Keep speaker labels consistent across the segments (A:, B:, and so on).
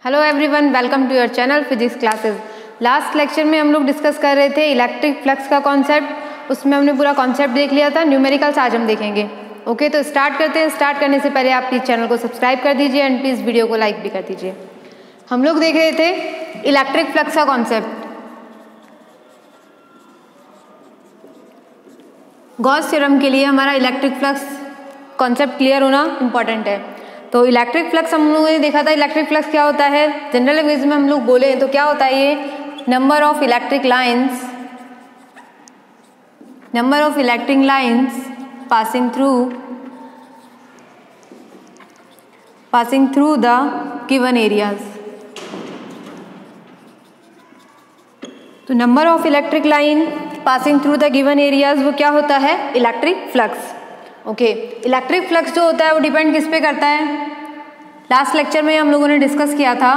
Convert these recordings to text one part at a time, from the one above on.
A: Hello everyone, welcome to your channel physics classes. Last lecture में हम लोग discuss कर रहे थे इलेक्ट्रिक फ्लक्स का कॉन्सेप्ट। उसमें हमने पूरा कॉन्सेप्ट देख लिया था। न्यूमेरिकल्स आज हम देखेंगे। ओके, तो स्टार्ट करते हैं। स्टार्ट करने से पहले आप प्लीज़ चैनल को सब्सक्राइब कर दीजिए एंड प्लीज़ वीडियो को लाइक भी कर दीजिए। हम लोग देख रहे थे इलेक्ट्रिक फ्लक्स का कॉन्सेप्ट। गॉस थ्योरम के लिए हमारा इलेक्ट्रिक फ्लक्स कॉन्सेप्ट क्लियर होना इंपॉर्टेंट है। तो इलेक्ट्रिक फ्लक्स हम लोगों ने देखा था। इलेक्ट्रिक फ्लक्स क्या होता है, जनरल लैंग्वेज में हम लोग बोले तो क्या होता है, ये number of electric lines passing through the given areas। तो number of electric line passing through the given areas वो क्या होता है, electric flux. Okay, electric flux जो होता है वो डिपेंड किस पे करता है। लास्ट लेक्चर में हम लोगों ने डिस्कस किया था,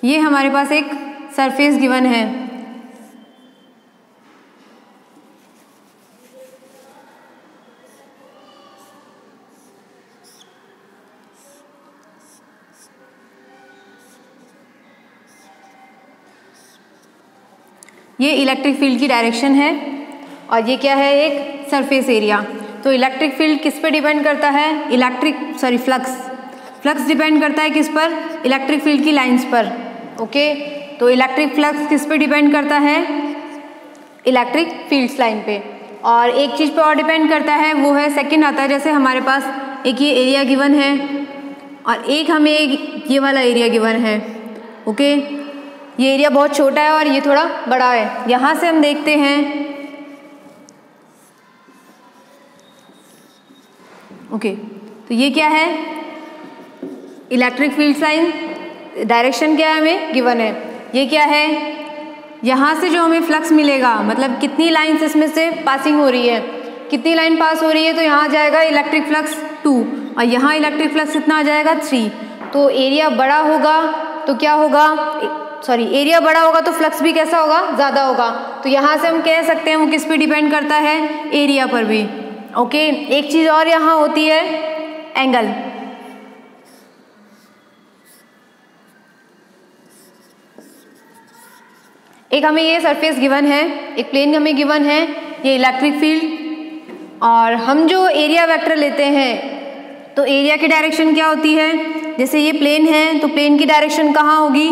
A: ये हमारे पास एक सरफेस गिवन है। ये इलेक्ट्रिक फील्ड की डायरेक्शन है और ये क्या है, एक सरफेस एरिया। तो इलेक्ट्रिक फील्ड किस पे डिपेंड करता है, फ्लक्स डिपेंड करता है किस पर, इलेक्ट्रिक फील्ड की लाइंस पर। ओके, तो इलेक्ट्रिक फ्लक्स किस पे डिपेंड करता है, इलेक्ट्रिक फील्ड्स लाइन पे। और एक चीज़ पे और डिपेंड करता है, वो है सेकंड आता है। जैसे हमारे पास एक ये एरिया गिवन है और एक हमें एक ये वाला एरिया गिवन है। ओके, ये एरिया बहुत छोटा है और ये थोड़ा बड़ा है। यहाँ से हम देखते हैं, ओके, तो ये क्या है, इलेक्ट्रिक फील्ड लाइन, डायरेक्शन क्या है हमें गिवन है। ये क्या है, यहाँ से जो हमें फ्लक्स मिलेगा, मतलब कितनी लाइन्स इसमें से पासिंग हो रही है, कितनी लाइन पास हो रही है, तो यहाँ जाएगा इलेक्ट्रिक फ्लक्स 2 और यहाँ इलेक्ट्रिक फ्लक्स कितना आ जाएगा 3। तो एरिया बड़ा होगा तो क्या होगा, एरिया बड़ा होगा तो फ्लक्स भी कैसा होगा, ज़्यादा होगा। तो यहाँ से हम कह सकते हैं वो किस पे डिपेंड करता है, एरिया पर भी। ओके, एक चीज़ और यहाँ होती है, एंगल। एक हमें ये सरफेस गिवन है, एक प्लेन हमें गिवन है, ये इलेक्ट्रिक फील्ड, और हम जो एरिया वेक्टर लेते हैं तो एरिया की डायरेक्शन क्या होती है, जैसे ये प्लेन है तो प्लेन की डायरेक्शन कहाँ होगी,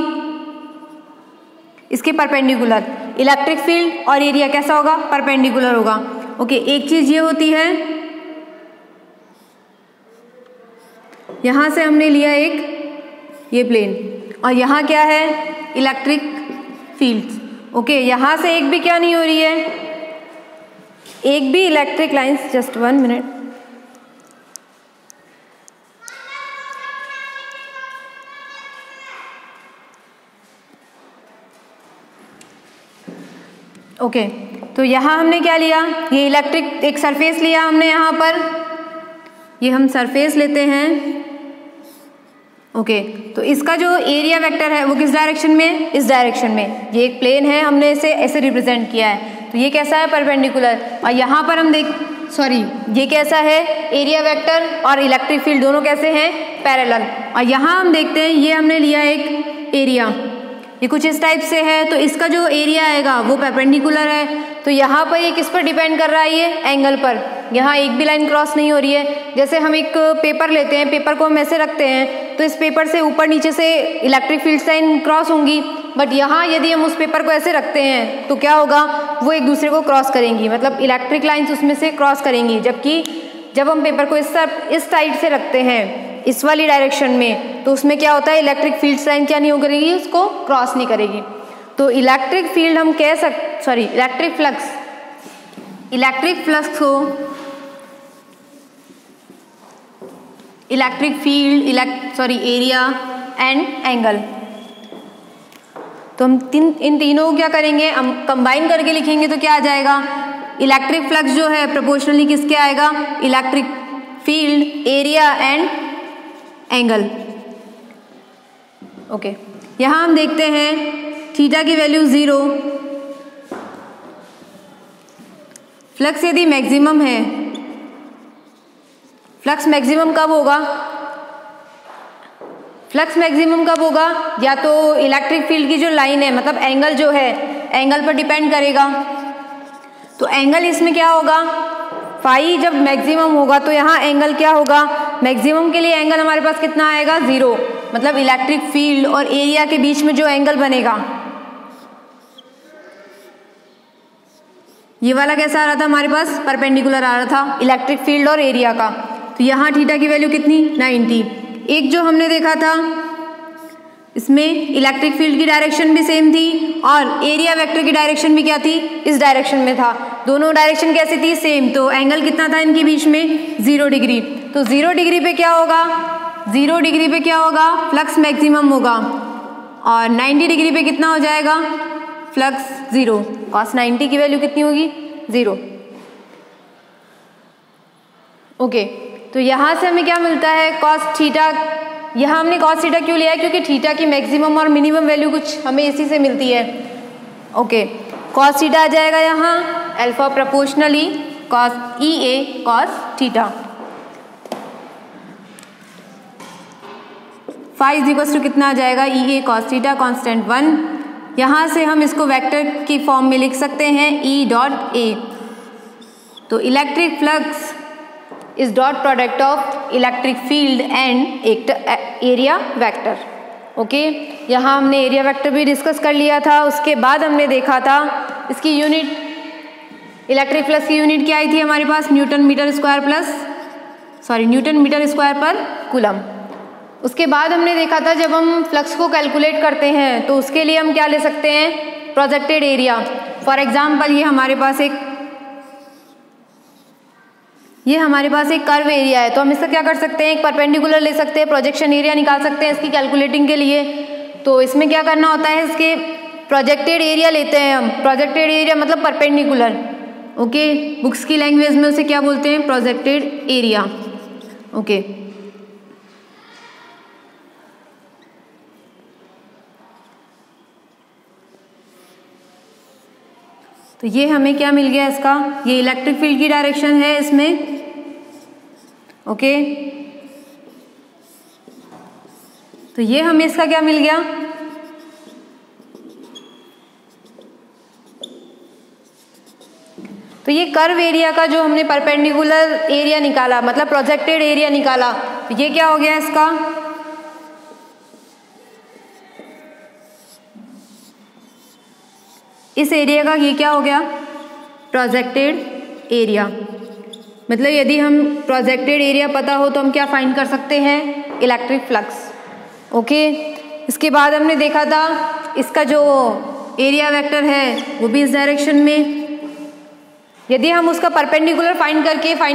A: इसके परपेंडिकुलर। इलेक्ट्रिक फील्ड और एरिया कैसा होगा, परपेंडिकुलर होगा। ओके, एक चीज ये होती है, यहां से हमने लिया एक ये प्लेन और यहाँ क्या है, इलेक्ट्रिक फील्ड्स। ओके, यहां से एक भी क्या नहीं हो रही है, एक भी electric lines, just 1 minute. Okay, तो यहाँ हमने क्या लिया, ये इलेक्ट्रिक एक सरफेस लिया हमने यहाँ पर, ये हम सरफेस लेते हैं। ओके, तो इसका जो एरिया वेक्टर है वो किस डायरेक्शन में, इस डायरेक्शन में। ये एक प्लेन है, हमने इसे ऐसे रिप्रेजेंट किया है, तो ये कैसा है, परपेंडिकुलर। और यहाँ पर हम ये कैसा है, एरिया वेक्टर और इलेक्ट्रिक फील्ड दोनों कैसे हैं, पैरेलल। और यहाँ हम देखते हैं, ये हमने लिया एक एरिया, ये कुछ इस टाइप से है, तो इसका जो एरिया आएगा वो परपेंडिकुलर है। तो यहाँ पर ये किस पर डिपेंड कर रहा है, ये एंगल पर। यहाँ एक भी लाइन क्रॉस नहीं हो रही है। जैसे हम एक पेपर लेते हैं, पेपर को हम ऐसे रखते हैं तो इस पेपर से ऊपर नीचे से इलेक्ट्रिक फील्ड लाइन क्रॉस होंगी, बट यहाँ यदि हम उस पेपर को ऐसे रखते हैं तो क्या होगा, वो एक दूसरे को क्रॉस करेंगी, मतलब इलेक्ट्रिक लाइन्स उसमें से क्रॉस करेंगी। जबकि जब हम पेपर को इस साइड से रखते हैं, इस वाली डायरेक्शन में, तो उसमें क्या होता है, इलेक्ट्रिक फील्ड लाइन क्या नहीं करेगी, उसको क्रॉस नहीं करेगी। तो इलेक्ट्रिक फील्ड हम इलेक्ट्रिक फ्लक्स को electric field area and angle, तो हम इन तीनों को क्या करेंगे, हम कंबाइन करके लिखेंगे तो क्या आ जाएगा, इलेक्ट्रिक फ्लक्स जो है प्रोपोर्शनली किसके आएगा, electric field, area and angle. Okay, यहाँ हम देखते हैं थीटा की वैल्यू 0, फ्लक्स यदि मैक्सिमम है, फ्लक्स मैक्सिमम कब होगा, फ्लक्स मैक्सिमम कब होगा, या तो इलेक्ट्रिक फील्ड की जो लाइन है, मतलब एंगल जो है, एंगल पर डिपेंड करेगा। तो एंगल इसमें क्या होगा, फाई जब मैक्सिमम होगा तो यहाँ एंगल क्या होगा, मैक्सिमम के लिए एंगल हमारे पास कितना आएगा, 0, मतलब इलेक्ट्रिक फील्ड और एरिया के बीच में जो एंगल बनेगा, ये वाला कैसा आ रहा था हमारे पास, परपेंडिकुलर आ रहा था इलेक्ट्रिक फील्ड और एरिया का। तो यहाँ थीटा की वैल्यू कितनी, 90। एक जो हमने देखा था इसमें इलेक्ट्रिक फील्ड की डायरेक्शन भी सेम थी और एरिया वेक्टर की डायरेक्शन भी क्या थी, इस डायरेक्शन में था। दोनों डायरेक्शन कैसी थी, सेम। तो एंगल कितना था इनके बीच में, 0 डिग्री। तो 0 डिग्री पे क्या होगा, 0 डिग्री पे क्या होगा, फ्लक्स मैक्सिमम होगा, और 90 डिग्री पे कितना हो जाएगा, फ्लक्स 0। कॉस 90 की वैल्यू कितनी होगी, 0। ओके, तो यहाँ से हमें क्या मिलता है, कॉस थीटा। यहाँ हमने कॉस थीटा क्यों लिया है, क्योंकि थीटा की मैक्सिमम और मिनिमम वैल्यू कुछ हमें इसी से मिलती है। ओके, कॉस थीटा आ जाएगा यहाँ alpha proportionally cos EA cos theta. Phi is equals to कितना आ जाएगा, EA कॉस थीटा, कांस्टेंट 1। यहाँ से हम इसको वेक्टर की फॉर्म में लिख सकते हैं, E डॉट A। तो electric flux is dot product of electric field and area vector. Okay, यहाँ हमने एरिया वेक्टर भी डिस्कस कर लिया था। उसके बाद हमने देखा था इसकी यूनिट, इलेक्ट्रिक फ्लक्स की यूनिट क्या आई थी हमारे पास, न्यूटन मीटर स्क्वायर पर कूलम। उसके बाद हमने देखा था जब हम फ्लक्स को कैलकुलेट करते हैं तो उसके लिए हम क्या ले सकते हैं, प्रोजेक्टेड एरिया। फॉर एग्जाम्पल ये हमारे पास एक कर्व एरिया है, तो हम इसका क्या कर सकते हैं, एक परपेंडिकुलर ले सकते हैं, प्रोजेक्शन एरिया निकाल सकते हैं इसकी कैलकुलेटिंग के लिए। तो इसमें क्या करना होता है, इसके प्रोजेक्टेड एरिया लेते हैं हम, प्रोजेक्टेड एरिया मतलब परपेंडिकुलर। ओके, बुक्स की लैंग्वेज में उसे क्या बोलते हैं, प्रोजेक्टेड एरिया। ओके, तो ये हमें क्या मिल गया इसका, ये इलेक्ट्रिक फील्ड की डायरेक्शन है इसमें। ओके, तो ये हमें इसका क्या मिल गया, तो ये कर्व एरिया का जो हमने परपेंडिकुलर एरिया निकाला, मतलब प्रोजेक्टेड एरिया निकाला, तो ये क्या हो गया इसका, इस एरिया का ये क्या हो गया, प्रोजेक्टेड एरिया। मतलब यदि हम प्रोजेक्टेड एरिया पता हो तो हम क्या फाइंड कर सकते हैं, इलेक्ट्रिक फ्लक्स। ओके, इसके बाद हमने देखा था इसका जो एरिया वेक्टर है वो भी इस डायरेक्शन में। यदि हम उसका परपेंडिकुलर फाइंड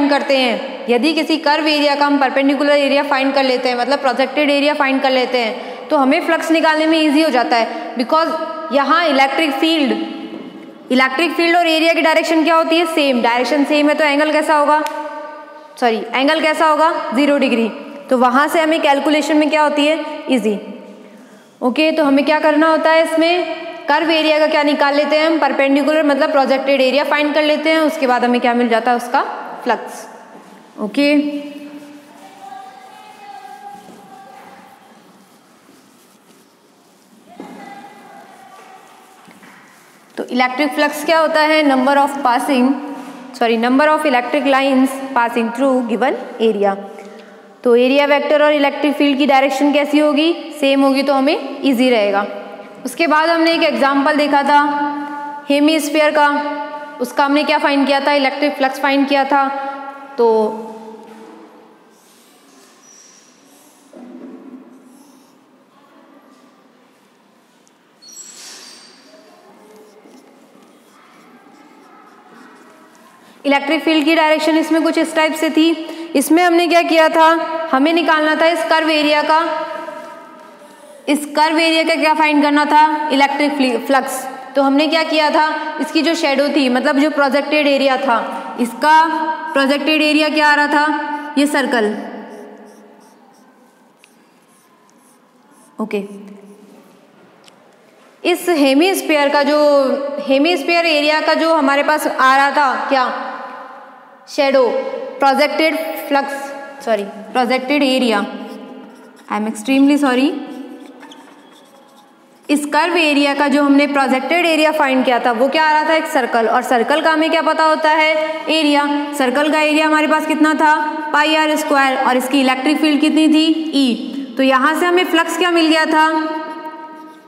A: करते हैं, यदि किसी कर्व एरिया का हम परपेंडिकुलर एरिया फाइंड कर लेते हैं, मतलब प्रोजेक्टेड एरिया फाइंड कर लेते हैं, तो हमें फ्लक्स निकालने में ईजी हो जाता है। बिकॉज यहाँ इलेक्ट्रिक फील्ड और एरिया की डायरेक्शन क्या होती है, सेम। डायरेक्शन सेम है तो एंगल कैसा होगा, 0 डिग्री। तो वहाँ से हमें कैलकुलेशन में क्या होती है, इजी। ओके, तो हमें क्या करना होता है, इसमें कर्व एरिया का क्या निकाल लेते हैं हम, परपेंडिकुलर मतलब प्रोजेक्टेड एरिया फाइंड कर लेते हैं। उसके बाद हमें क्या मिल जाता है, उसका फ्लक्स। ओके, तो इलेक्ट्रिक फ्लक्स क्या होता है, number of electric lines passing through given area. तो एरिया वेक्टर और इलेक्ट्रिक फील्ड की डायरेक्शन कैसी होगी, सेम होगी, तो हमें इजी रहेगा। उसके बाद हमने एक एग्जांपल देखा था हेमीस्फीयर का, उसका हमने क्या फाइंड किया था, इलेक्ट्रिक फ्लक्स फाइंड किया था। तो इलेक्ट्रिक फील्ड की डायरेक्शन इसमें कुछ इस टाइप से थी। इसमें हमने क्या किया था, हमें निकालना था इस कर्व एरिया का क्या फाइंड करना था, इलेक्ट्रिक फ्लक्स। तो हमने क्या किया था, इसकी जो शेडो थी, मतलब जो प्रोजेक्टेड एरिया था, इसका प्रोजेक्टेड एरिया क्या आ रहा था, ये सर्कल। ओके, इस हेमीस्फीयर एरिया का जो हमारे पास आ रहा था क्या, shadow, projected area. I am extremely sorry, इस कर्व एरिया का जो हमने प्रोजेक्टेड एरिया फाइंड किया था वो क्या आ रहा था, एक सर्कल, और सर्कल का हमें क्या पता होता है, एरिया। सर्कल का एरिया हमारे पास कितना था, पाई आर स्क्वायर, और इसकी इलेक्ट्रिक फील्ड कितनी थी, ई। तो यहाँ से हमें फ्लक्स क्या मिल गया था,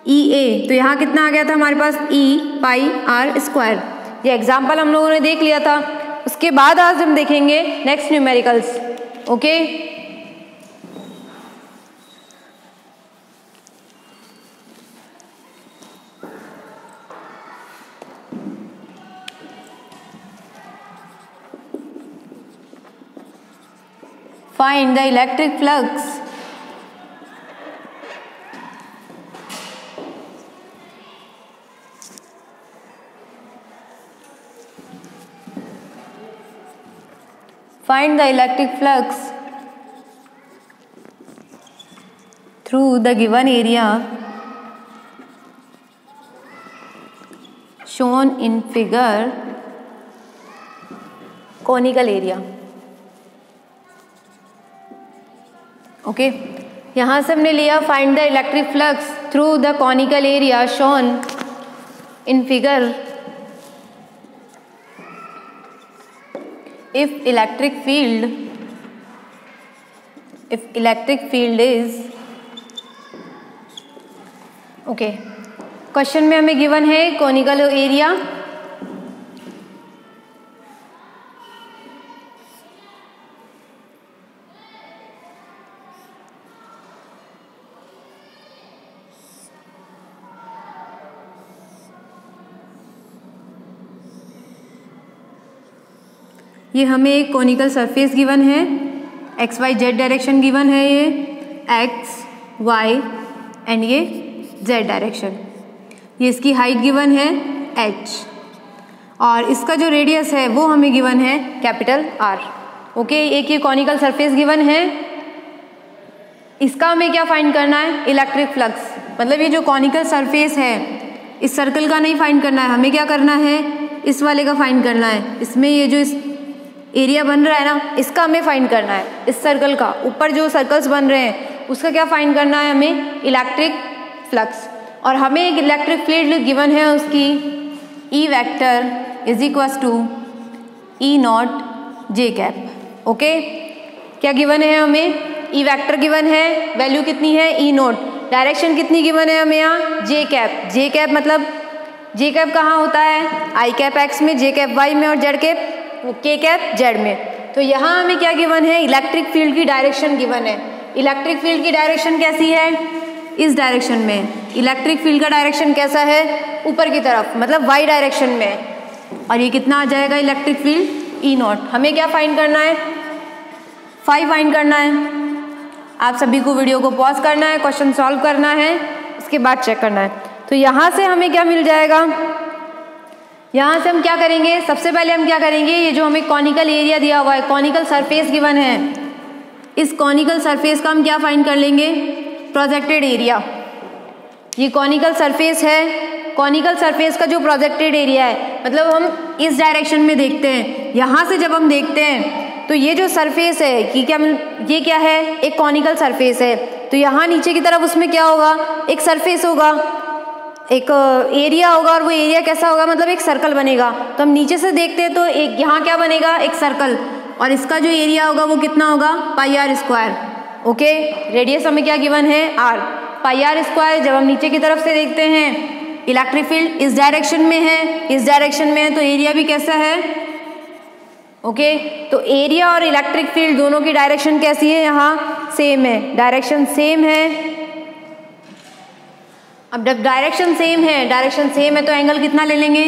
A: ई ए। तो यहाँ कितना आ गया था हमारे पास, ई पाई आर स्क्वायर। ये एग्जाम्पल हम लोगों ने देख लिया था। उसके बाद आज हम देखेंगे next numericals. Okay, find the electric flux through the given area shown in figure, conical area। Okay, यहाँ से हमने लिया find the electric flux through the conical area shown in figure if electric field is okay. Question में हमें given है conical area, ये हमें एक कॉनिकल सरफेस गिवन है, X Y Z direction given है, ये एक्स वाई एंड ये जेड डायरेक्शन। ये इसकी हाइट गिवन है h, और इसका जो रेडियस है वो हमें गिवन है कैपिटल R। ओके, एक ये कॉनिकल सरफेस गिवन है, इसका हमें क्या फाइंड करना है, इलेक्ट्रिक फ्लक्स। मतलब ये जो कॉनिकल सरफेस है इस सर्कल का नहीं फाइंड करना है, हमें क्या करना है, इस वाले का फाइंड करना है। इसमें ये जो इस एरिया बन रहा है ना, इसका हमें फाइंड करना है। इस सर्कल का ऊपर जो सर्कल्स बन रहे हैं उसका क्या फाइंड करना है हमें, इलेक्ट्रिक फ्लक्स। और हमें एक इलेक्ट्रिक फील्ड गिवन है, उसकी E vector is equals to E naught J cap. Okay, क्या गिवन है हमें, ई वेक्टर गिवन है, वैल्यू कितनी है ई नॉट, डायरेक्शन कितनी गिवन है हमें यहाँ जे कैप। जे कैप मतलब जे कैप कहाँ होता है, आई कैप एक्स में, जे कैप वाई में, और जेड कैप के कैप जेड में। तो यहाँ हमें क्या गिवन है, इलेक्ट्रिक फील्ड की डायरेक्शन गिवन है। इलेक्ट्रिक फील्ड की डायरेक्शन कैसी है, इस डायरेक्शन में। इलेक्ट्रिक फील्ड का डायरेक्शन कैसा है, ऊपर की तरफ, मतलब वाई डायरेक्शन में। और ये कितना आ जाएगा इलेक्ट्रिक फील्ड, ई नॉट। हमें क्या फाइंड करना है, फाई फाइंड करना है। आप सभी को वीडियो को पॉज करना है, क्वेश्चन सॉल्व करना है, उसके बाद चेक करना है। तो यहाँ से हमें क्या मिल जाएगा, यहाँ से हम क्या करेंगे, सबसे पहले हम क्या करेंगे, ये जो हमें कॉनिकल एरिया दिया हुआ है, कॉनिकल सरफेस गिवन है, इस कॉनिकल सरफेस का हम क्या फाइंड कर लेंगे, प्रोजेक्टेड एरिया। ये कॉनिकल सरफेस है, कॉनिकल सरफेस का जो प्रोजेक्टेड एरिया है, मतलब हम इस डायरेक्शन में देखते हैं। यहाँ से जब हम देखते हैं तो ये जो सरफेस है कि क्या, ये क्या है, एक कॉनिकल सरफेस है। तो यहाँ नीचे की तरफ उसमें क्या होगा, एक सरफेस होगा, एक एरिया होगा, और वो एरिया कैसा होगा, मतलब एक सर्कल बनेगा। तो हम नीचे से देखते हैं तो एक यहाँ क्या बनेगा, एक सर्कल, और इसका जो एरिया होगा वो कितना होगा, पाई आर स्क्वायर। ओके, रेडियस हमें क्या गिवन है, आर, पाई आर स्क्वायर। जब हम नीचे की तरफ से देखते हैं, इलेक्ट्रिक फील्ड इस डायरेक्शन में है, इस डायरेक्शन में है, तो एरिया भी कैसा है। ओके, तो एरिया और इलेक्ट्रिक फील्ड दोनों की डायरेक्शन कैसी है, यहाँ सेम है, डायरेक्शन सेम है। अब जब डायरेक्शन सेम है तो एंगल कितना ले लेंगे,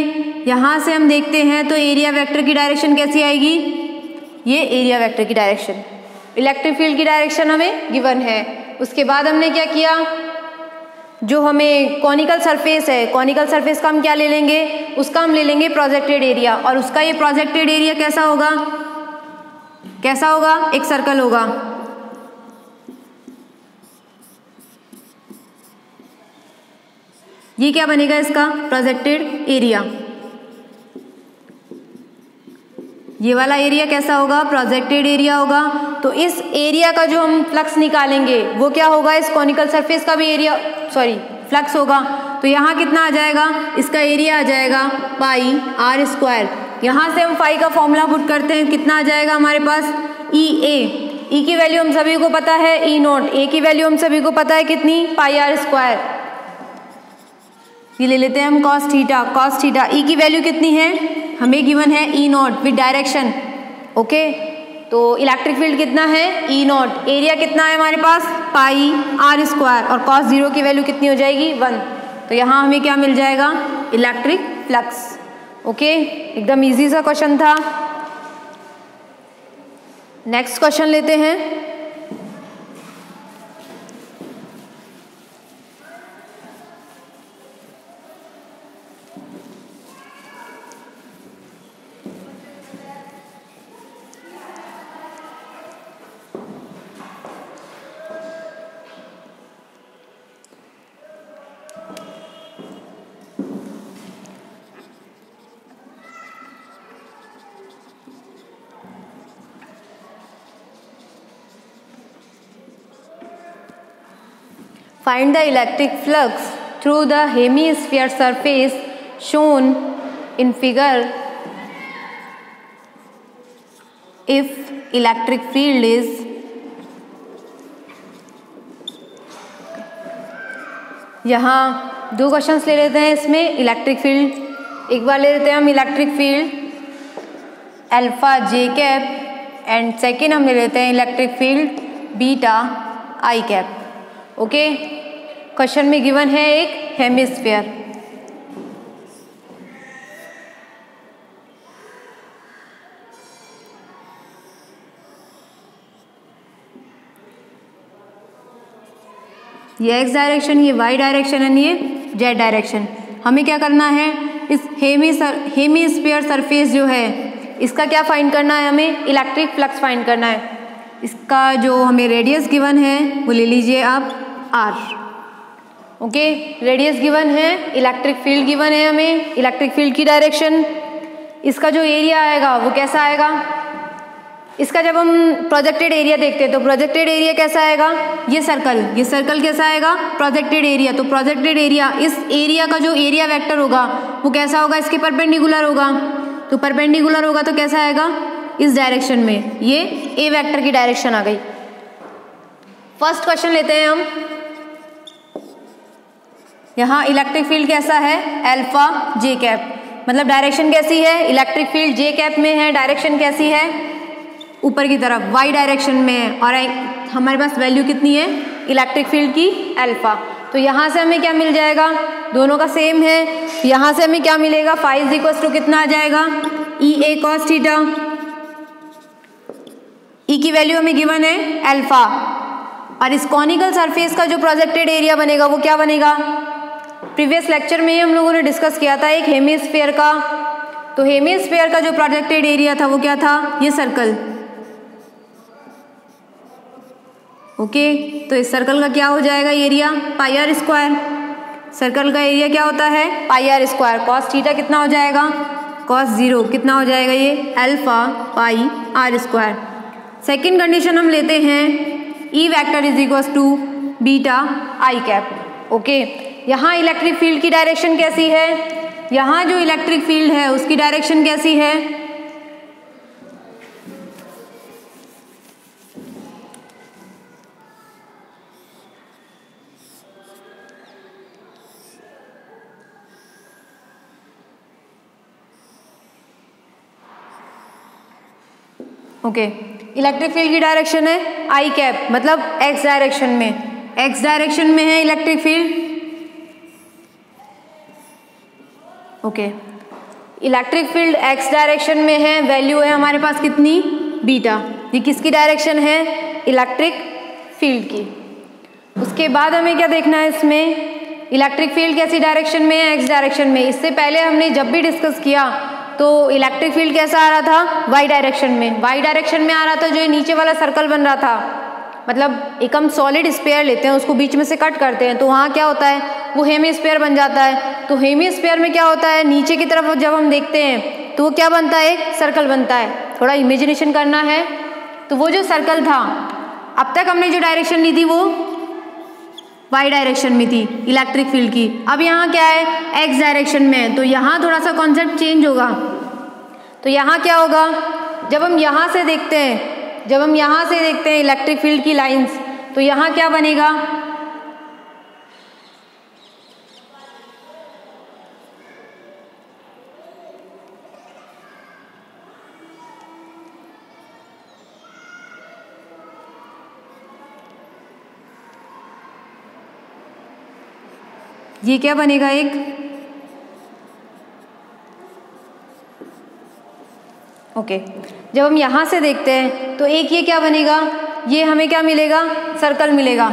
A: यहाँ से हम देखते हैं तो एरिया वेक्टर की डायरेक्शन कैसी आएगी, ये एरिया वेक्टर की डायरेक्शन। इलेक्ट्रिक फील्ड की डायरेक्शन हमें गिवन है। उसके बाद हमने क्या किया, जो हमें कॉनिकल सरफेस है, कॉनिकल सरफेस का हम क्या ले लेंगे, उसका हम ले लेंगे प्रोजेक्टेड एरिया। और उसका ये प्रोजेक्टेड एरिया कैसा होगा, कैसा होगा, एक सर्कल होगा। ये क्या बनेगा, इसका प्रोजेक्टेड एरिया। ये वाला एरिया कैसा होगा, प्रोजेक्टेड एरिया होगा। तो इस एरिया का जो हम फ्लक्स निकालेंगे वो क्या होगा, इस कॉनिकल सरफेस का भी एरिया फ्लक्स होगा। तो यहाँ कितना आ जाएगा, इसका एरिया आ जाएगा पाई आर स्क्वायर। यहाँ से हम फाई का फॉर्मूला पुट करते हैं, कितना आ जाएगा हमारे पास ई ए। ई की वैल्यू हम सभी को पता है ई नॉट, ए की वैल्यू हम सभी को पता है कितनी, पाई आर स्क्वायर। ये ले लेते हैं हम कॉस थीटा। ई की वैल्यू कितनी है, हमें गिवन है E not with direction. Okay, तो इलेक्ट्रिक फील्ड कितना है ई नॉट, एरिया कितना है हमारे पास पाई आर स्क्वायर, और कॉस जीरो की वैल्यू कितनी हो जाएगी 1। तो यहाँ हमें क्या मिल जाएगा, इलेक्ट्रिक फ्लक्स। ओके, एकदम इजी सा क्वेश्चन था। नेक्स्ट क्वेश्चन लेते हैं। Find the electric flux through the hemisphere surface shown in figure if electric field is यहाँ दो क्वेश्चंस ले लेते हैं इसमें। इलेक्ट्रिक फील्ड एक बार ले लेते हैं हम, electric field alpha J cap, and second हम ले लेते हैं electric field beta I cap. Okay, question में गिवन है एक हेमिस्फीयर। ये एक्स डायरेक्शन, ये वाई डायरेक्शन एंड ये जेड डायरेक्शन। हमें क्या करना है, इस हेमिस्फीयर सरफेस जो है इसका क्या फाइंड करना है, हमें इलेक्ट्रिक फ्लक्स फाइंड करना है। इसका जो हमें रेडियस गिवन है वो ले लीजिए आप आर। ओके, रेडियस गिवन है, इलेक्ट्रिक फील्ड गिवन है हमें, इलेक्ट्रिक फील्ड की डायरेक्शन। इसका जो एरिया आएगा वो कैसा आएगा, इसका जब हम प्रोजेक्टेड एरिया देखते हैं तो प्रोजेक्टेड एरिया कैसा आएगा, ये सर्कल कैसा आएगा, प्रोजेक्टेड एरिया। तो प्रोजेक्टेड एरिया, इस एरिया का जो एरिया वेक्टर होगा वो कैसा होगा, इसके परपेंडिकुलर होगा। तो परपेंडिकुलर होगा तो कैसा आएगा, इस डायरेक्शन में, ये ए वेक्टर की डायरेक्शन आ गई। फर्स्ट क्वेश्चन लेते हैं हम। यहाँ इलेक्ट्रिक फील्ड कैसा है, अल्फा जे कैप, मतलब डायरेक्शन कैसी है, इलेक्ट्रिक फील्ड जे कैप में है, डायरेक्शन कैसी है, ऊपर की तरफ वाई डायरेक्शन में है, और हमारे पास वैल्यू कितनी है इलेक्ट्रिक फील्ड की अल्फा। तो यहाँ से हमें क्या मिल जाएगा, दोनों का सेम है, यहाँ से हमें क्या मिलेगा, फाई इज इक्वल टू कितना आ जाएगा, ई ए कॉस थीटा। ई की वैल्यू हमें गिवन है अल्फा, और इस कॉनिकल सरफेस का जो प्रोजेक्टेड एरिया बनेगा वो क्या बनेगा, प्रीवियस लेक्चर में ही हम लोगों ने डिस्कस किया था एक हेमिस्फीयर का। तो हेमिस्फीयर का जो प्रोजेक्टेड एरिया था वो क्या था, ये सर्कल। ओके, तो इस सर्कल का क्या हो जाएगा area, pi r square. Circle का एरिया क्या होता है, pi r square. Cos theta कितना हो जाएगा, कॉस जीरो कितना हो जाएगा, ये alpha pi r square. Second condition हम लेते हैं, E vector is equal to beta I cap. Okay, यहाँ इलेक्ट्रिक फील्ड की डायरेक्शन कैसी है, यहाँ जो इलेक्ट्रिक फील्ड है उसकी डायरेक्शन कैसी है, ओके, इलेक्ट्रिक फील्ड की डायरेक्शन है आई कैप, मतलब एक्स डायरेक्शन में, एक्स डायरेक्शन में है electric field. Okay, electric field x direction में है, वैल्यू है हमारे पास कितनी, बीटा। ये किसकी डायरेक्शन है, इलेक्ट्रिक फील्ड की। उसके बाद हमें क्या देखना है इसमें, इलेक्ट्रिक फील्ड कैसी डायरेक्शन में है, एक्स डायरेक्शन में। इससे पहले हमने जब भी डिस्कस किया तो इलेक्ट्रिक फील्ड कैसा आ रहा था, वाई डायरेक्शन में, वाई डायरेक्शन में आ रहा था। जो ये नीचे वाला सर्कल बन रहा था, मतलब एक हम सॉलिड स्फीयर लेते हैं, उसको बीच में से कट करते हैं, तो वहाँ क्या होता है, वो हेमिस्फीयर बन जाता है। तो हेमिस्फीयर में क्या होता है, नीचे की तरफ जब हम देखते हैं तो वो क्या बनता है, एक सर्कल बनता है। थोड़ा इमेजिनेशन करना है तो वो जो सर्कल था, अब तक हमने जो डायरेक्शन ली थी वो वाई डायरेक्शन में थी इलेक्ट्रिक फील्ड की। अब यहाँ क्या है, एक्स डायरेक्शन में है, तो यहाँ थोड़ा सा कॉन्सेप्ट चेंज होगा। तो यहाँ क्या होगा, जब हम यहाँ से देखते हैं इलेक्ट्रिक फील्ड की लाइंस, तो यहाँ क्या बनेगा, ये क्या बनेगा एक, ओके। जब हम यहाँ से देखते हैं तो एक ये क्या बनेगा, ये हमें क्या मिलेगा, सर्कल मिलेगा।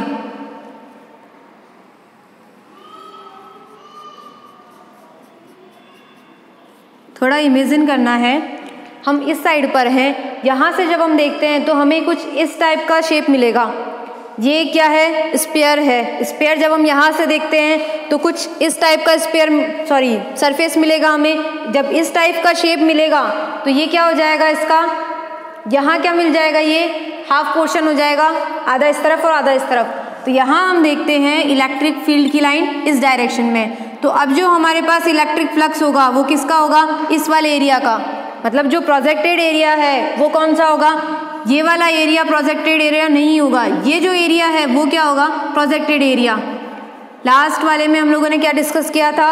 A: थोड़ा इमेजिन करना है, हम इस साइड पर हैं, यहाँ से जब हम देखते हैं तो हमें कुछ इस टाइप का शेप मिलेगा। ये क्या है, स्फीयर है। स्फीयर जब हम यहाँ से देखते हैं तो कुछ इस टाइप का सरफेस मिलेगा हमें। जब इस टाइप का शेप मिलेगा तो ये क्या हो जाएगा, इसका यहाँ क्या मिल जाएगा, ये हाफ पोर्शन हो जाएगा, आधा इस तरफ और आधा इस तरफ। तो यहाँ हम देखते हैं इलेक्ट्रिक फील्ड की लाइन इस डायरेक्शन में। तो अब जो हमारे पास इलेक्ट्रिक फ्लक्स होगा वो किसका होगा, इस वाले एरिया का। मतलब जो प्रोजेक्टेड एरिया है वो कौन सा होगा, ये वाला एरिया प्रोजेक्टेड एरिया नहीं होगा। ये जो एरिया है वो क्या होगा, प्रोजेक्टेड एरिया। लास्ट वाले में हम लोगों ने क्या डिस्कस किया था,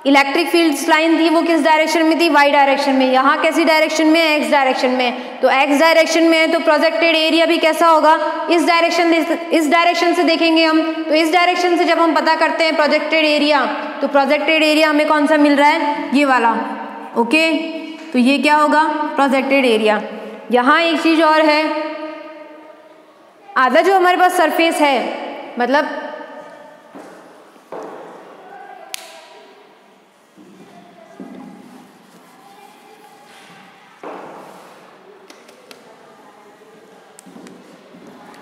A: इलेक्ट्रिक फील्ड लाइन थी वो किस डायरेक्शन में थी, वाई डायरेक्शन में। यहाँ कैसी डायरेक्शन में, एक्स डायरेक्शन में। तो एक्स डायरेक्शन में है तो प्रोजेक्टेड एरिया भी कैसा होगा, इस डायरेक्शन से देखेंगे हम। तो इस डायरेक्शन से जब हम पता करते हैं प्रोजेक्टेड एरिया, तो प्रोजेक्टेड एरिया हमें कौन सा मिल रहा है, ये वाला। ओके, तो ये क्या होगा, प्रोजेक्टेड एरिया। यहाँ एक चीज और है, आधा जो हमारे पास सरफेस है, मतलब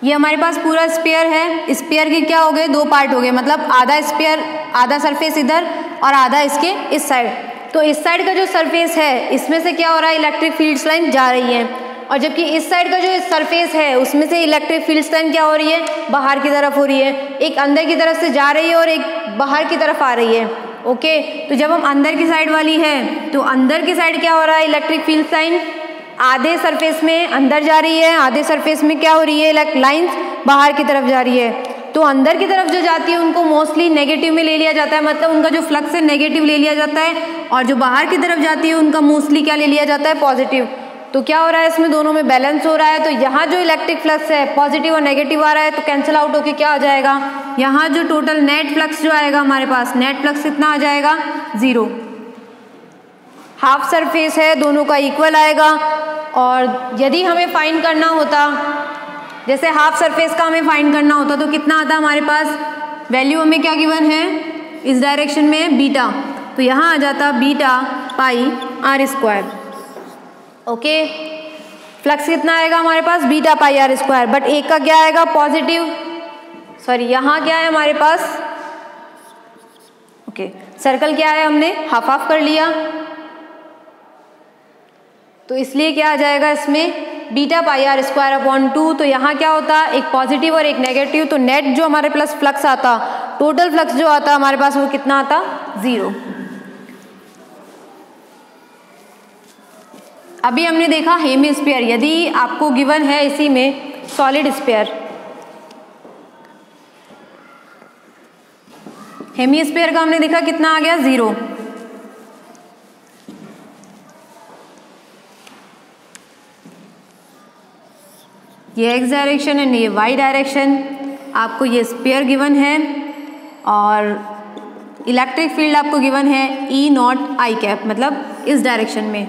A: ये हमारे पास पूरा स्फीयर है। स्फीयर के क्या हो गए, दो पार्ट हो गए, मतलब आधा स्फीयर, आधा सरफेस इधर और आधा इसके इस साइड। तो इस साइड का जो सरफेस है इसमें से क्या हो रहा है, इलेक्ट्रिक फील्ड लाइन जा रही है, और जबकि इस साइड का जो सरफेस है उसमें से इलेक्ट्रिक फील्ड लाइन क्या हो रही है, बाहर की तरफ हो रही है। एक अंदर की तरफ से जा रही है और एक बाहर की तरफ आ रही है। ओके, तो जब हम अंदर की साइड वाली है तो अंदर की साइड क्या हो रहा है, इलेक्ट्रिक फील्ड लाइन आधे सरफेस में अंदर जा रही है, आधे सरफेस में क्या हो रही है, लाइंस बाहर की तरफ जा रही है। तो अंदर की तरफ जो जाती है उनको मोस्टली नेगेटिव में ले लिया जाता है, मतलब उनका जो फ्लक्स है नेगेटिव ले लिया जाता है, और जो बाहर की तरफ जाती है उनका मोस्टली क्या ले लिया जाता है, पॉजिटिव। तो क्या हो रहा है, इसमें दोनों में बैलेंस हो रहा है। तो यहाँ जो इलेक्ट्रिक फ्लक्स है पॉजिटिव और नेगेटिव आ रहा है, तो कैंसिल आउट होके क्या आ जाएगा, यहाँ जो टोटल नेट फ्लक्स जो आएगा हमारे पास, नेट फ्लक्स कितना आ जाएगा, 0। हाफ सरफेस है, दोनों का इक्वल आएगा। और यदि हमें फाइंड करना होता, जैसे हाफ सरफेस का हमें फाइंड करना होता तो कितना आता हमारे पास, वैल्यू हमें क्या गिवन है, इस डायरेक्शन में बीटा, तो यहाँ आ जाता beta pi r square. Okay, flux कितना आएगा हमारे पास, beta pi r square. But एक का क्या आएगा, पॉजिटिव, यहाँ क्या है हमारे पास, ओके, सर्कल क्या है, हमने हाफ हाफ कर लिया, तो इसलिए क्या आ जाएगा इसमें, beta pi r square upon 2। तो यहाँ क्या होता, एक पॉजिटिव और एक नेगेटिव, तो नेट जो हमारे प्लस फ्लक्स आता, टोटल फ्लक्स जो आता हमारे पास वो कितना आता, 0। अभी हमने देखा हेमिस्फीयर, यदि आपको गिवन है इसी में सॉलिड स्फीयर, हेमिस्फीयर का हमने देखा कितना आ गया, 0। ये एक्स डायरेक्शन है, ये वाई डायरेक्शन, आपको ये स्फीयर गिवन है, और इलेक्ट्रिक फील्ड आपको गिवन है ई नॉट आई कैप, मतलब इस डायरेक्शन में।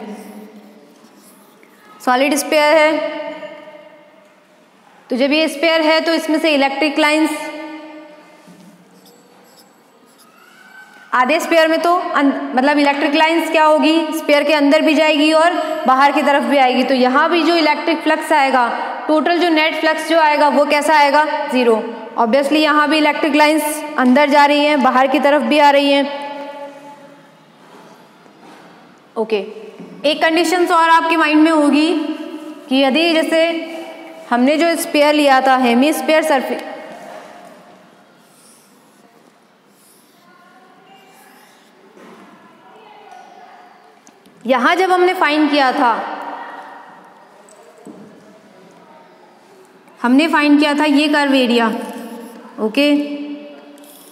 A: सॉलिड स्फीयर है, तो जब ये स्फीयर है तो इसमें से इलेक्ट्रिक लाइंस आधे स्फीयर में, तो मतलब इलेक्ट्रिक लाइंस क्या होगी, स्फीयर के अंदर भी जाएगी और बाहर की तरफ भी आएगी। तो यहाँ भी जो इलेक्ट्रिक फ्लक्स आएगा, टोटल जो नेट फ्लक्स जो आएगा वो कैसा आएगा, 0। ऑब्वियसली यहाँ भी इलेक्ट्रिक लाइंस अंदर जा रही हैं, बाहर की तरफ भी आ रही हैं। ओके, एक कंडीशन और आपके माइंड में होगी, कि यदि जैसे हमने जो स्फीयर लिया था हेमिस्फीयर सरफेस, यहां जब हमने फाइंड किया था, ये कर्व एरिया, ओके,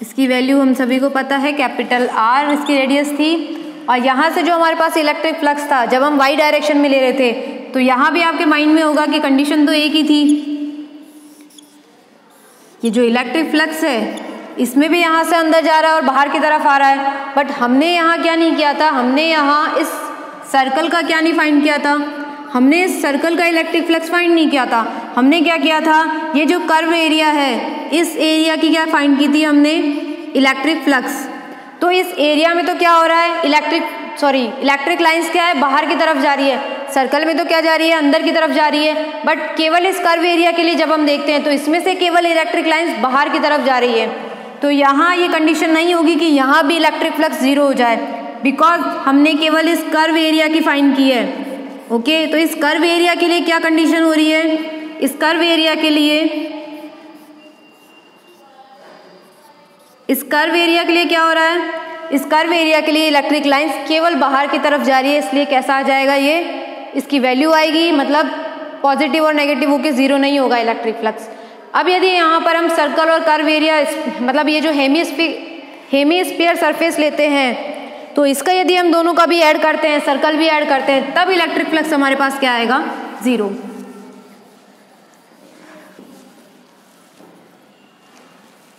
A: इसकी वैल्यू हम सभी को पता है कैपिटल R इसकी रेडियस थी। और यहाँ से जो हमारे पास इलेक्ट्रिक फ्लक्स था जब हम वाई डायरेक्शन में ले रहे थे, तो यहाँ भी आपके माइंड में होगा कि कंडीशन तो एक ही थी, ये जो इलेक्ट्रिक फ्लक्स है इसमें भी यहाँ से अंदर जा रहा है और बाहर की तरफ आ रहा है। बट हमने यहाँ क्या नहीं किया था, हमने यहाँ इस सर्कल का क्या नहीं फाइंड किया था, हमने इस सर्कल का इलेक्ट्रिक फ्लक्स फाइंड नहीं किया था। हमने क्या किया था, ये जो कर्व एरिया है इस एरिया की क्या फाइंड की थी हमने, इलेक्ट्रिक फ्लक्स। तो इस एरिया में तो क्या हो रहा है, इलेक्ट्रिक लाइंस क्या है, बाहर की तरफ जा रही है, सर्कल में तो क्या जा रही है, अंदर की तरफ जा रही है। बट केवल इस कर्व एरिया के लिए जब हम देखते हैं तो इसमें से केवल इलेक्ट्रिक लाइंस बाहर की तरफ जा रही है। तो यहाँ ये कंडीशन नहीं होगी कि यहाँ भी इलेक्ट्रिक फ्लक्स जीरो हो जाए, बिकॉज हमने केवल इस कर्व एरिया की फाइंड की है। ओके, तो इस कर्व एरिया के लिए क्या कंडीशन हो रही है, इस कर्व एरिया के लिए क्या हो रहा है, इस कर्व एरिया के लिए इलेक्ट्रिक लाइंस केवल बाहर की तरफ जा रही है, इसलिए कैसा आ जाएगा, ये इसकी वैल्यू आएगी, मतलब पॉजिटिव और नेगेटिव होके जीरो नहीं होगा इलेक्ट्रिक फ्लक्स। अब यदि यहाँ पर हम सर्कल और कर्व एरिया, मतलब ये जो हेमिस्फीयर सरफेस लेते हैं, तो इसका यदि हम दोनों का भी ऐड करते हैं, सर्कल भी ऐड करते हैं, तब इलेक्ट्रिक फ्लक्स हमारे पास क्या आएगा, जीरो।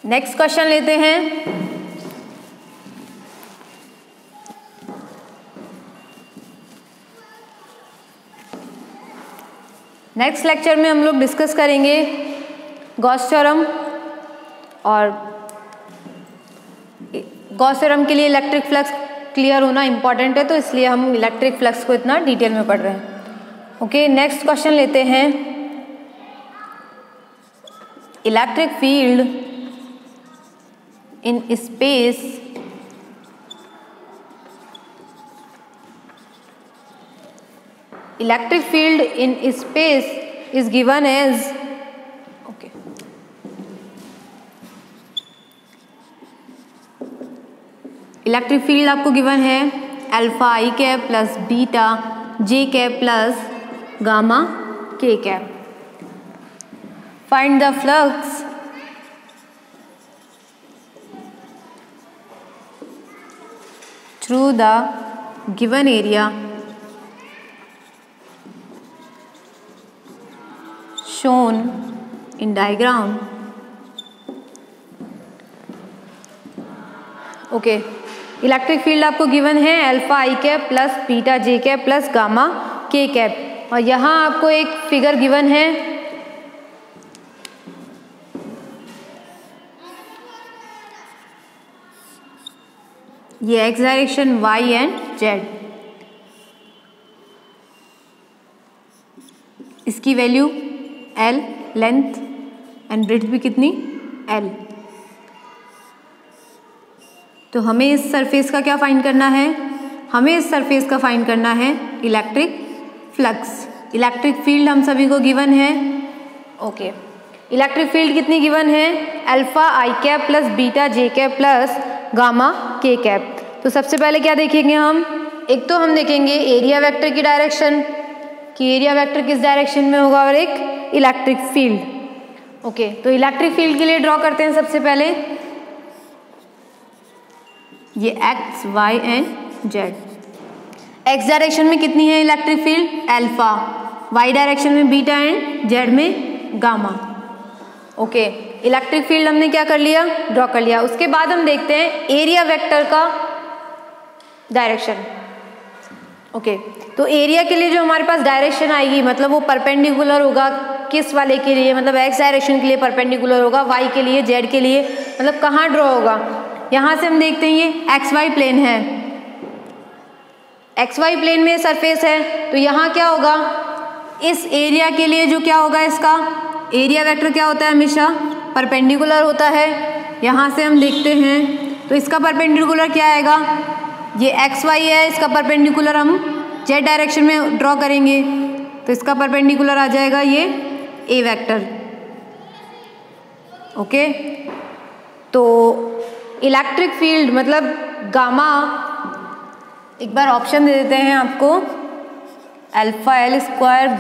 A: नेक्स्ट क्वेश्चन लेते हैं। नेक्स्ट लेक्चर में हम लोग डिस्कस करेंगे गॉस थ्योरम, और गॉस थ्योरम के लिए इलेक्ट्रिक फ्लक्स क्लियर होना इंपॉर्टेंट है, तो इसलिए हम इलेक्ट्रिक फ्लक्स को इतना डिटेल में पढ़ रहे हैं। ओके, नेक्स्ट क्वेश्चन लेते हैं। Electric field in space electric field in space is given as, okay, electric field आपको गिवन है alpha I cap plus beta J cap plus gamma K cap. Find the flux through the given area shown in diagram। Okay, electric field आपको given है alpha I cap plus beta J cap plus gamma K cap, और यहाँ आपको एक figure given है, ये x direction, Y and Z, इसकी value L, length and breadth भी कितनी, L। तो हमें इस सरफेस का क्या फाइंड करना है, हमें इस सरफेस का फाइंड करना है इलेक्ट्रिक फ्लक्स। इलेक्ट्रिक फील्ड हम सभी को गिवन है। ओके, इलेक्ट्रिक फील्ड कितनी गिवन है, alpha I cap plus beta J cap plus gamma K cap. तो सबसे पहले क्या देखेंगे हम, एक तो हम देखेंगे एरिया वेक्टर की डायरेक्शन, कि एरिया वेक्टर किस डायरेक्शन में होगा, और एक इलेक्ट्रिक फील्ड। ओके, तो इलेक्ट्रिक फील्ड के लिए ड्रॉ करते हैं सबसे पहले, ये X Y and Z. X direction में कितनी है electric field, alpha, Y direction में बीटा एंड जेड में गामा। ओके, इलेक्ट्रिक फील्ड हमने क्या कर लिया, ड्रॉ कर लिया। उसके बाद हम देखते हैं एरिया वेक्टर का डायरेक्शन। ओके, तो एरिया के लिए जो हमारे पास डायरेक्शन आएगी, मतलब वो परपेंडिकुलर होगा किस वाले के लिए, मतलब एक्स डायरेक्शन के लिए परपेंडिकुलर होगा, वाई के लिए, जेड के लिए, मतलब कहाँ ड्रॉ होगा। यहाँ से हम देखते हैं ये एक्स वाई प्लेन है, एक्स वाई प्लेन में सरफेस है, तो यहाँ क्या होगा, इस एरिया के लिए जो क्या होगा, इसका एरिया वेक्टर क्या होता है, हमेशा परपेंडिकुलर होता है। यहाँ से हम देखते हैं तो इसका परपेंडिकुलर क्या आएगा, ये एक्स वाई है, इसका परपेंडिकुलर हम जेड डायरेक्शन में ड्रॉ करेंगे, तो इसका परपेंडिकुलर आ जाएगा ये ए वेक्टर। ओके, तो इलेक्ट्रिक फील्ड मतलब गामा, एक बार ऑप्शन दे देते हैं आपको, alpha L square,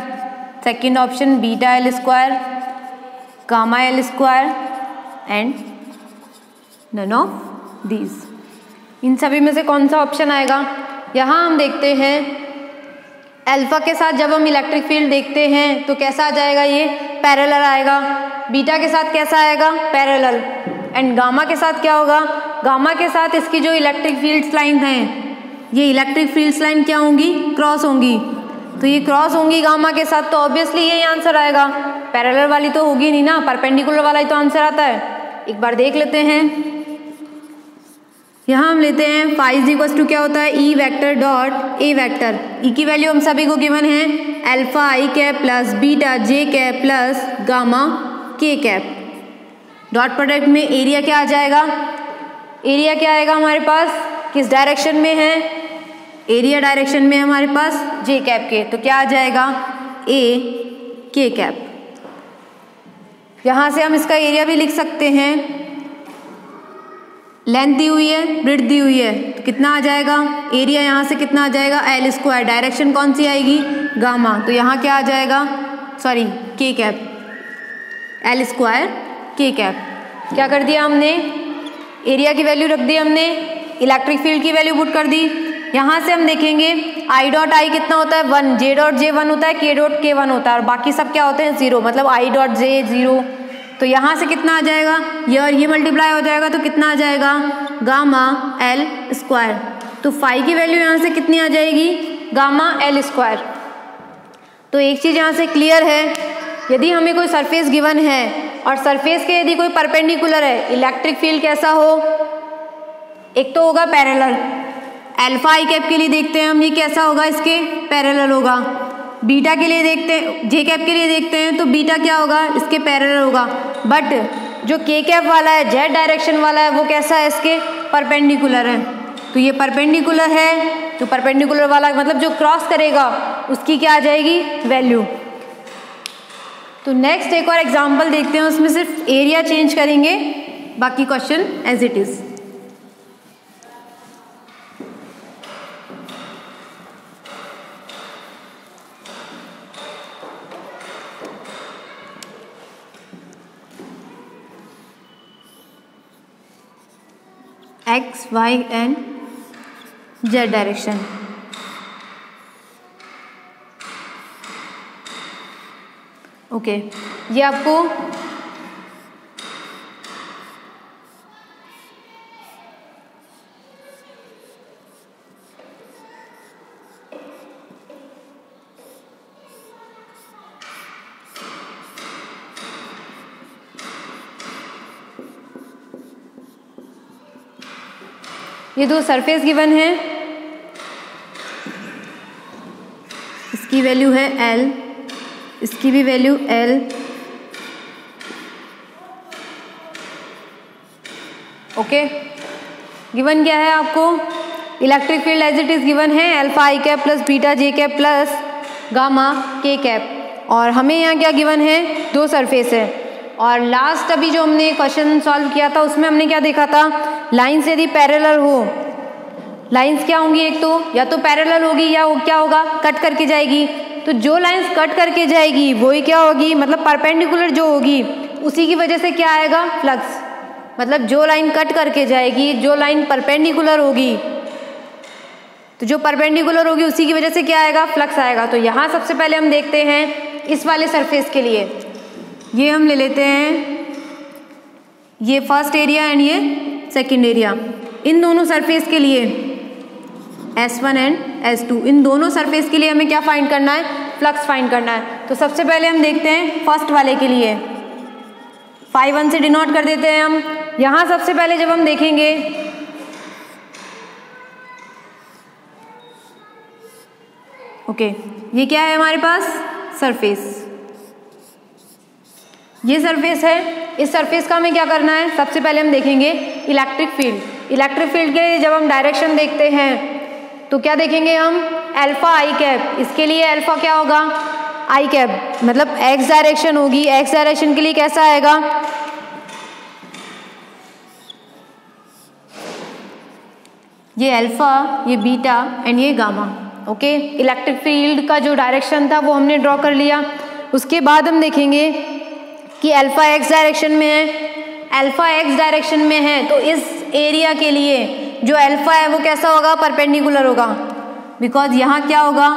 A: second option beta L square, gamma L square and none of these. इन सभी में से कौन सा ऑप्शन आएगा? यहाँ हम देखते हैं अल्फा के साथ जब हम इलेक्ट्रिक फील्ड देखते हैं तो कैसा आ जाएगा, ये पैरेलल आएगा। बीटा के साथ कैसा आएगा? पैरेलल। एंड गामा के साथ क्या होगा? गामा के साथ इसकी जो इलेक्ट्रिक फील्ड्स लाइन हैं, ये इलेक्ट्रिक फील्ड्स लाइन क्या होंगी? क्रॉस होंगी। तो ये क्रॉस होंगी गामा के साथ, तो ऑब्वियसली यही आंसर आएगा। पैरेलल वाली तो होगी नहीं ना, परपेंडिकुलर वाला ही तो आंसर आता है। एक बार देख लेते हैं, यहाँ हम लेते हैं फाई इज इक्वल टू क्या होता है? E vector dot A vector. E की वैल्यू हम सभी को गिवन है alpha I cap plus beta J cap plus gamma K cap. Dot product में एरिया क्या आ जाएगा? एरिया क्या आएगा हमारे पास? किस डायरेक्शन में है? एरिया डायरेक्शन में हमारे पास जे कैप के, तो क्या आ जाएगा? ए के कैप। यहाँ से हम इसका एरिया भी लिख सकते हैं, लेंथ दी हुई है, ब्रेड्थ दी हुई है, तो कितना आ जाएगा? एरिया यहाँ से कितना आ जाएगा? L square. डायरेक्शन कौन सी आएगी? गामा, तो यहाँ क्या आ जाएगा? सॉरी के कैप, एल स्क्वायर के कैप। क्या कर दिया हमने? एरिया की वैल्यू रख दी हमने, इलेक्ट्रिक फील्ड की वैल्यू पुट कर दी। यहाँ से हम देखेंगे आई डॉट आई कितना होता है? 1, जे डॉट जे 1 होता है, के डॉट के 1 होता है, और बाकी सब क्या होते हैं? 0, मतलब आई डॉट जे 0। तो यहाँ से कितना आ जाएगा? ये और ये मल्टीप्लाई हो जाएगा, तो कितना आ जाएगा? Gamma L square. तो फाई की वैल्यू यहाँ से कितनी आ जाएगी? Gamma L square. तो एक चीज़ यहाँ से क्लियर है, यदि हमें कोई सरफेस गिवन है और सरफेस के यदि कोई परपेंडिकुलर है, इलेक्ट्रिक फील्ड कैसा हो? एक तो होगा पैरेलल। अल्फा आई कैप के लिए देखते हैं हम, ये कैसा होगा? इसके पैरेलल होगा। बीटा के लिए देखते हैं, जे कैप के लिए देखते हैं, तो बीटा क्या होगा? इसके पैरेलल होगा। बट जो के कैप वाला है, जेड डायरेक्शन वाला है, वो कैसा है? इसके परपेंडिकुलर है। तो ये परपेंडिकुलर है, तो परपेंडिकुलर वाला मतलब जो क्रॉस करेगा उसकी क्या आ जाएगी? वैल्यू। तो नेक्स्ट एक और एग्जाम्पल देखते हैं, उसमें सिर्फ एरिया चेंज करेंगे, बाकी question as it is. X Y and Z direction. Okay, ये आपको ये दो सरफेस गिवन है, इसकी वैल्यू है L, इसकी भी वैल्यू L। ओके, गिवन क्या है आपको? Electric field as it is given है alpha I cap plus beta J cap plus gamma K cap, और हमें यहाँ क्या गिवन है? दो सरफेस है। और लास्ट अभी जो हमने क्वेश्चन सॉल्व किया था उसमें हमने क्या देखा था? लाइन्स यदि पैरेलल हो, लाइन्स क्या होंगी? एक तो या तो पैरेलल होगी या वो क्या होगा? कट करके जाएगी। तो जो लाइन्स कट करके जाएगी वही क्या होगी? मतलब परपेंडिकुलर जो होगी उसी की वजह से क्या आएगा? फ्लक्स। मतलब जो लाइन कट करके जाएगी, जो लाइन परपेंडिकुलर होगी, तो जो परपेंडिकुलर होगी उसी की वजह से क्या आएगा? फ्लक्स आएगा। तो यहाँ सबसे पहले हम देखते हैं इस वाले सरफेस के लिए, ये हम ले लेते हैं, ये फर्स्ट एरिया एंड ये सेकंड एरिया। इन दोनों सरफेस के लिए S1 एंड S2, इन दोनों सरफेस के लिए हमें क्या फाइंड करना है? फ्लक्स फाइंड करना है। तो सबसे पहले हम देखते हैं फर्स्ट वाले के लिए, फाई 1 से डिनोट कर देते हैं हम। यहाँ सबसे पहले जब हम देखेंगे ओके, ये क्या है हमारे पास? सरफेस। ये सरफेस है, इस सरफेस का हमें क्या करना है? सबसे पहले हम देखेंगे इलेक्ट्रिक फील्ड। इलेक्ट्रिक फील्ड के लिए जब हम डायरेक्शन देखते हैं तो क्या देखेंगे हम? Alpha I cap. इसके लिए अल्फा क्या होगा? आई कैप, मतलब एक्स डायरेक्शन होगी। एक्स डायरेक्शन के लिए कैसा आएगा, ये अल्फा, ये बीटा एंड ये गामा। ओके, इलेक्ट्रिक फील्ड का जो डायरेक्शन था वो हमने ड्रॉ कर लिया। उसके बाद हम देखेंगे कि अल्फा एक्स डायरेक्शन में है, अल्फा एक्स डायरेक्शन में है तो इस एरिया के लिए जो अल्फा है वो कैसा होगा, परपेंडिकुलर होगा, बिकॉज यहाँ क्या होगा,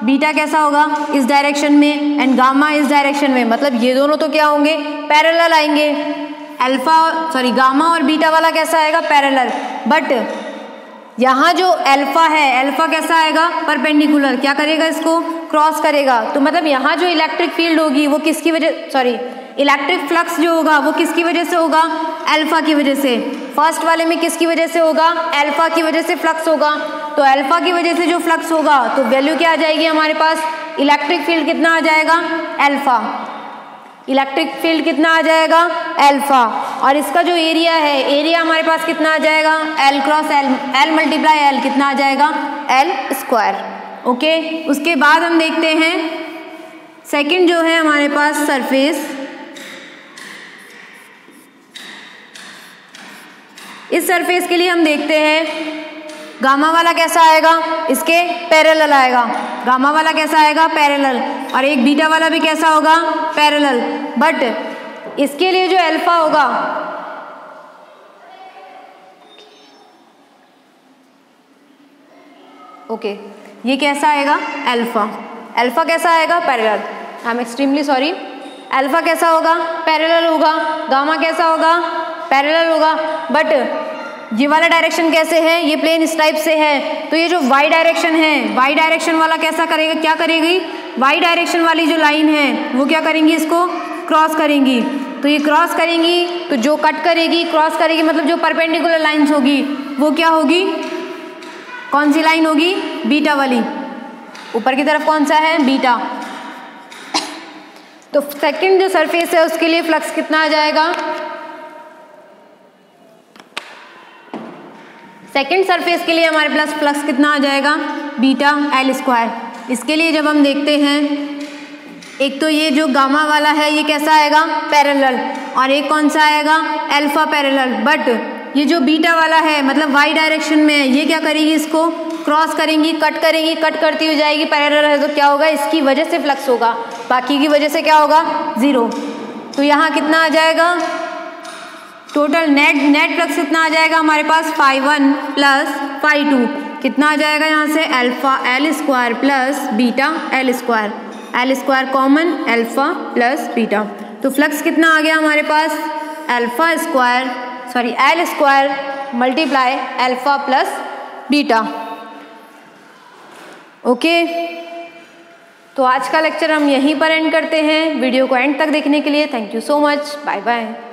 A: बीटा कैसा होगा, इस डायरेक्शन में एंड गामा इस डायरेक्शन में, मतलब ये दोनों तो क्या होंगे, पैरेलल आएंगे। गामा और बीटा वाला कैसा आएगा, पैरेलल, बट यहाँ जो अल्फा है, अल्फा कैसा आएगा, परपेंडिकुलर, क्या करेगा, इसको क्रॉस करेगा। तो मतलब यहाँ जो इलेक्ट्रिक फील्ड होगी वो किसकी वजह, इलेक्ट्रिक फ्लक्स जो होगा वो किसकी वजह से होगा, अल्फा की वजह से। फर्स्ट वाले में किसकी वजह से होगा, अल्फा की वजह से फ्लक्स होगा। तो अल्फा की वजह से जो फ्लक्स होगा तो वैल्यू क्या आ जाएगी हमारे पास, इलेक्ट्रिक फील्ड कितना आ जाएगा, अल्फा। इलेक्ट्रिक फील्ड कितना आ जाएगा, अल्फा। और इसका जो एरिया है, एरिया हमारे पास कितना आ जाएगा, L cross L, L multiply L कितना आ जाएगा, एल स्क्वायर। ओके, उसके बाद हम देखते हैं सेकंड जो है हमारे पास सरफेस। इस सरफेस के लिए हम देखते हैं गामा वाला कैसा आएगा, इसके पैरेलल आएगा, गामा वाला कैसा आएगा, पैरेलल, और एक बीटा वाला भी कैसा होगा, पैरेलल। बट इसके लिए जो अल्फा होगा, ओके, ये कैसा आएगा, अल्फा। अल्फा कैसा आएगा, parallel. I am extremely sorry, alpha कैसा होगा, पैरेलल होगा, गामा कैसा होगा, पैरेलल होगा। बट ये वाला डायरेक्शन कैसे है, ये प्लेन इस टाइप से है, तो ये जो वाई डायरेक्शन है, वाई डायरेक्शन वाला कैसा करेगा, क्या करेगी, वाई डायरेक्शन वाली जो लाइन है वो क्या करेंगी, इसको क्रॉस करेंगी। तो ये क्रॉस करेंगी तो जो कट करेगी, क्रॉस करेगी, मतलब जो परपेंडिकुलर लाइन्स होगी वो क्या होगी, कौन सी लाइन होगी, बीटा वाली। ऊपर की तरफ कौन सा है, बीटा। तो सेकंड जो सरफेस है उसके लिए फ्लक्स कितना आ जाएगा, सेकेंड सरफेस के लिए हमारे पास फ्लक्स कितना आ जाएगा, बीटा एल स्क्वायर। इसके लिए जब हम देखते हैं, एक तो ये जो गामा वाला है ये कैसा आएगा, पैरेलल, और एक कौन सा आएगा, अल्फा पैरेलल। बट ये जो बीटा वाला है, मतलब वाई डायरेक्शन में है, ये क्या करेगी, इसको क्रॉस करेंगी, कट करेंगी, कट करती हुई जाएगी, पैरेलल है तो क्या होगा, इसकी वजह से फ्लक्स होगा, बाकी की वजह से क्या होगा, जीरो। तो यहाँ कितना आ जाएगा, टोटल नेट फ्लक्स कितना आ जाएगा हमारे पास, φ1 प्लस φ2 कितना आ जाएगा, यहाँ से alpha L square plus beta L square, L square common, alpha plus beta. तो फ्लक्स कितना आ गया हमारे पास, alpha square, L square multiply alpha plus beta. Okay, तो आज का लेक्चर हम यहीं पर एंड करते हैं। वीडियो को एंड तक देखने के लिए thank you so much, bye bye.